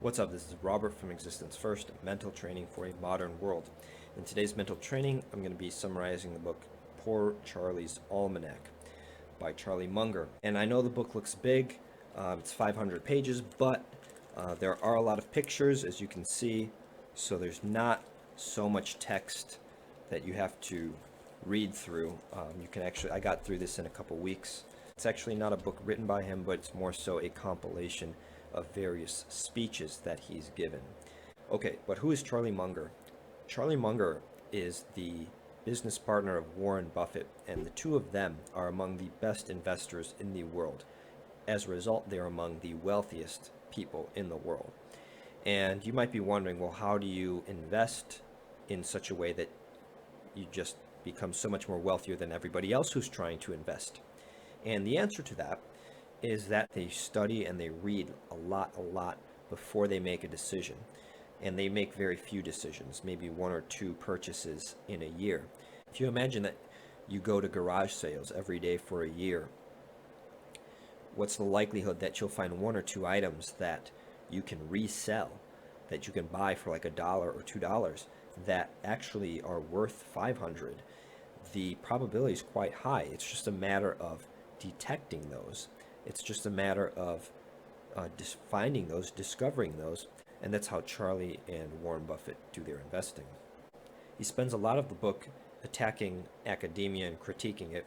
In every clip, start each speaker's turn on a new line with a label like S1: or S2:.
S1: What's up? This is Robert from Existence First, mental training for a modern world. In today's mental training, I'm going to be summarizing the book Poor Charlie's Almanack by Charlie Munger. And I know the book looks big, it's 500 pages, but there are a lot of pictures, as you can see, so there's not so much text that you have to read through. I got through this in a couple weeks. It's actually not a book written by him, but it's more so a compilation of various speeches that he's given. Okay, but who is Charlie Munger? Charlie Munger is the business partner of Warren Buffett, and the two of them are among the best investors in the world. As a result, they are among the wealthiest people in the world. And you might be wondering, well, how do you invest in such a way that you just become so much more wealthier than everybody else who's trying to invest? And the answer to that is that they study and they read a lot before they make a decision. And they make very few decisions, maybe one or two purchases in a year. If you imagine that you go to garage sales every day for a year, what's the likelihood that you'll find one or two items that you can resell, that you can buy for like $1 or $2 that actually are worth 500? The probability is quite high. It's just a matter of detecting those. It's just a matter of finding those, discovering those, and that's how Charlie and Warren Buffett do their investing. He spends a lot of the book attacking academia and critiquing it,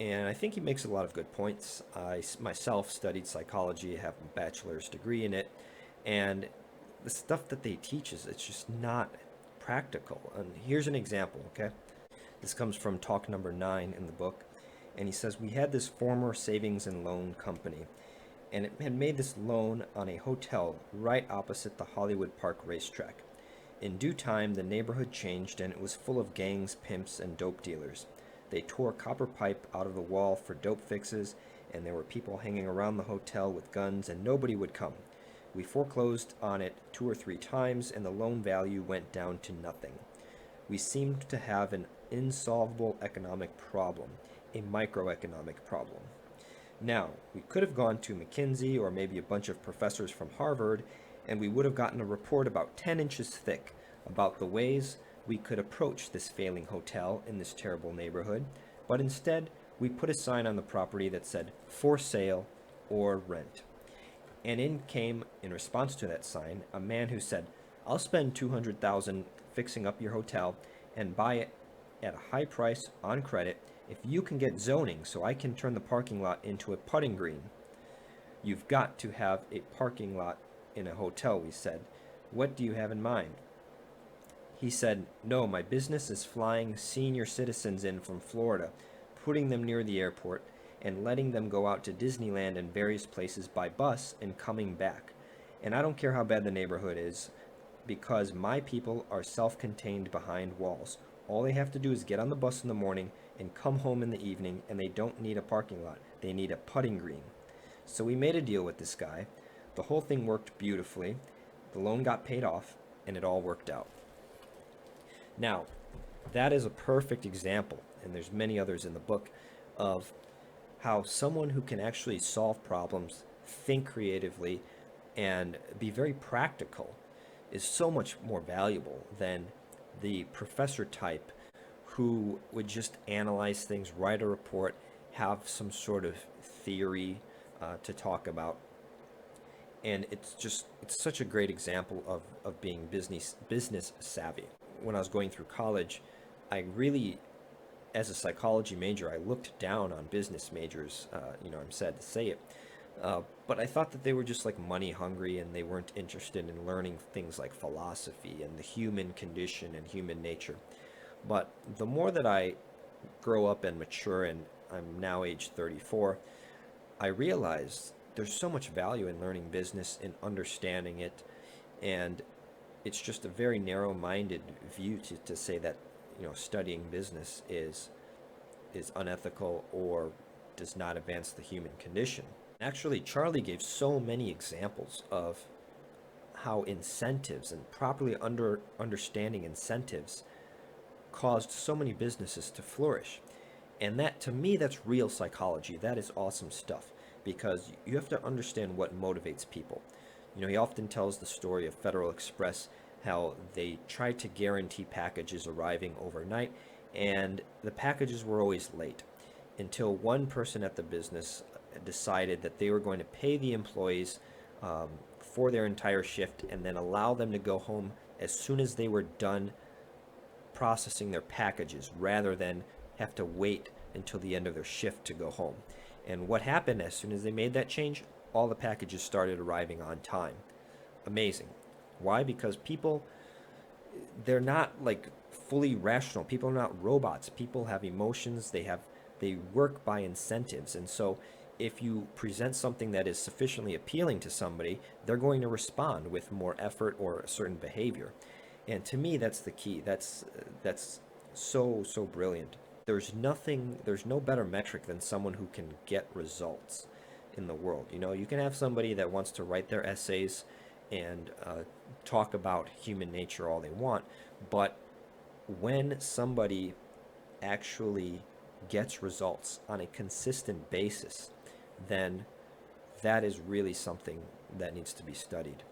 S1: and I think he makes a lot of good points. I myself studied psychology, have a bachelor's degree in it, and the stuff that they teach it's just not practical. And here's an example, okay? This comes from talk number 9 in the book. And he says, we had this former savings and loan company, and it had made this loan on a hotel right opposite the Hollywood Park racetrack. In due time, the neighborhood changed, and it was full of gangs, pimps, and dope dealers. They tore copper pipe out of the wall for dope fixes, and there were people hanging around the hotel with guns, and nobody would come. We foreclosed on it 2 or 3 times, and the loan value went down to nothing. We seemed to have an insolvable economic problem, a microeconomic problem. Now, we could have gone to McKinsey or maybe a bunch of professors from Harvard, and we would have gotten a report about 10 inches thick about the ways we could approach this failing hotel in this terrible neighborhood, but instead, we put a sign on the property that said, for sale or rent. And in came, in response to that sign, a man who said, I'll spend $200,000 fixing up your hotel and buy it at a high price on credit if you can get zoning so I can turn the parking lot into a putting green. You've got to have a parking lot in a hotel, we said. What do you have in mind? He said, no, my business is flying senior citizens in from Florida, putting them near the airport, and letting them go out to Disneyland and various places by bus and coming back. And I don't care how bad the neighborhood is, because my people are self-contained behind walls. All they have to do is get on the bus in the morning and come home in the evening, and they don't need a parking lot. They need a putting green. So we made a deal with this guy. The whole thing worked beautifully. The loan got paid off, and it all worked out. Now, that is a perfect example, and there's many others in the book, of how someone who can actually solve problems, think creatively, and be very practical is so much more valuable than the professor type who would just analyze things, write a report, have some sort of theory to talk about. And it's such a great example of being business savvy. When I was going through college, I really, as a psychology major, I looked down on business majors. I'm sad to say it. But I thought that they were just like money hungry, and they weren't interested in learning things like philosophy and the human condition and human nature. But the more that I grow up and mature, and I'm now age 34, I realized there's so much value in learning business, in understanding it, and it's just a very narrow-minded view to say that studying business is unethical or does not advance the human condition. Actually, Charlie gave so many examples of how incentives and properly understanding incentives caused so many businesses to flourish. And that, to me, that's real psychology. That is awesome stuff, because you have to understand what motivates people. He often tells the story of Federal Express, how they tried to guarantee packages arriving overnight, and the packages were always late until one person at the business decided that they were going to pay the employees for their entire shift and then allow them to go home as soon as they were done processing their packages rather than have to wait until the end of their shift to go home. And what happened as soon as they made that change? All the packages started arriving on time. Amazing. Why? Because people, they're not like fully rational. People are not robots. People have emotions. They work by incentives. And so if you present something that is sufficiently appealing to somebody, they're going to respond with more effort or a certain behavior. And to me, that's the key. That's so brilliant. There's no better metric than someone who can get results in the world. You can have somebody that wants to write their essays and talk about human nature all they want, but when somebody actually gets results on a consistent basis, then that is really something that needs to be studied.